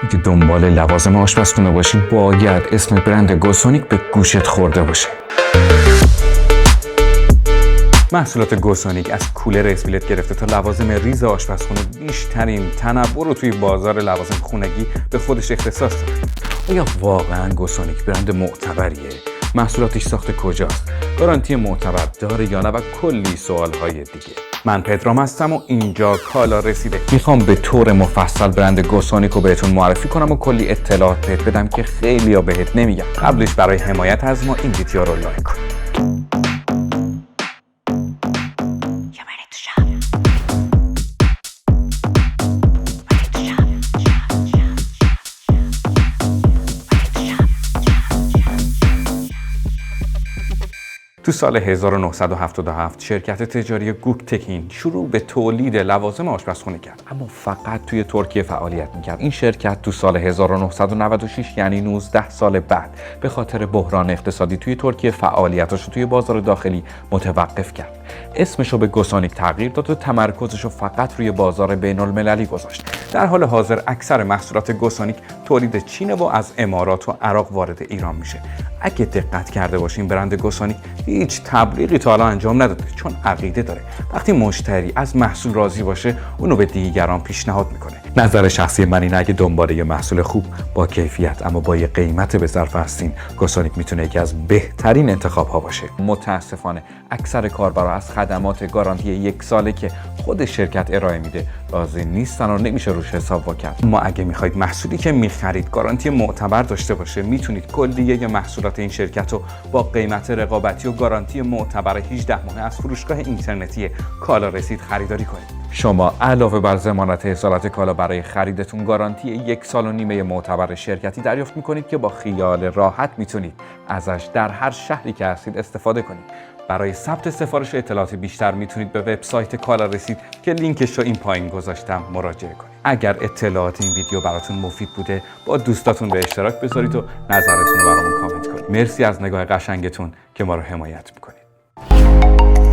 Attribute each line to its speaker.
Speaker 1: اگه دنبال لوازم آشپزخونه باشی باید اسم برند گوسونیک به گوشت خورده باشه. محصولات گوسونیک از کولر اسپیلت گرفته تا لوازم ریز آشپزخونه بیشترین تنوع رو توی بازار لوازم خونگی به خودش اختصاص داره. آیا واقعا گوسونیک برند معتبریه؟ محصولاتش ساخت کجاست؟ گارانتی معتبر داره یا نه؟ و کلی سوال‌های دیگه. من پدرام هستم و اینجا کالا رسیده. میخوام به طور مفصل برند گوسونیک رو بهتون معرفی کنم و کلی اطلاعات بهت بدم که خیلی‌ها بهت نمیگن. قبلش برای حمایت از ما این ویدیو رو لایک کن. تو سال 1977 شرکت تجاری گوکتکین شروع به تولید لوازم آشپزخونه کرد، اما فقط توی ترکیه فعالیت میکرد. این شرکت تو سال 1996 یعنی 19 سال بعد به خاطر بحران اقتصادی توی ترکیه فعالیتش رو توی بازار داخلی متوقف کرد. اسمش رو به گوسونیک تغییر داد و تمرکزش رو فقط روی بازار بین المللی گذاشت. در حال حاضر اکثر محصولات گوسونیک تولید چینه و از امارات و عراق وارد ایران میشه. اگه دقت کرده باشین برند گوسونیک هیچ تبلیغی تا حالا انجام نداده، چون عقیده داره وقتی مشتری از محصول راضی باشه اونو به دیگران پیشنهاد میکنه. نظر شخصی من اینه اگه دنبال یه محصول خوب با کیفیت اما با یه قیمت به ظرف هستین، گوسونیک میتونه یکی از بهترین انتخاب ها باشه. متاسفانه اکثر کاربرا از خدمات گارانتی 1 ساله که خود شرکت ارائه میده راضی نیستن و نمیشه روش حساب کرد. اما اگه میخواید محصولی که میخرید گارانتی معتبر داشته باشه، میتونید کلیه محصولات این شرکت رو با قیمت رقابتی و گارانتی معتبر 18 ماهه از فروشگاه اینترنتی کالا رسید خریداری کنید. شما علاوه بر ضمانت اصالت کالا برای خریدتون گارانتی 1 سال و نیمه معتبر شرکتی دریافت میکنید که با خیال راحت میتونید ازش در هر شهری که هستید استفاده کنید. برای ثبت سفارش و اطلاعات بیشتر میتونید به وبسایت کالا رسید که لینکش رو این پایین گذاشتم مراجعه کنید. اگر اطلاعات این ویدیو براتون مفید بوده با دوستاتون به اشتراک بذارید و نظرتون رو برامون کامنت کنید. مرسی از نگاه قشنگتون که ما رو حمایت میکنید.